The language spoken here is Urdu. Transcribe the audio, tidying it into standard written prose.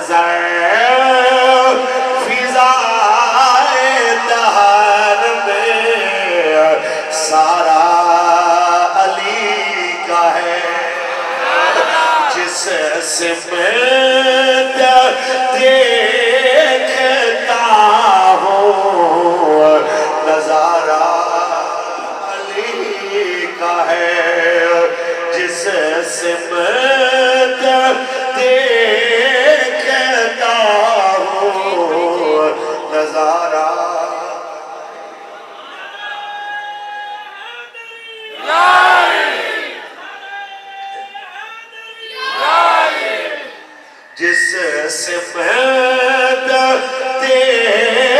نظر فضائے دہر میں سارا علی کا ہے جس سمت دیکھتا ہوں نظارہ علی کا ہے جس سمت دیکھتا ہوں نظارہ جس سمت دیکھتا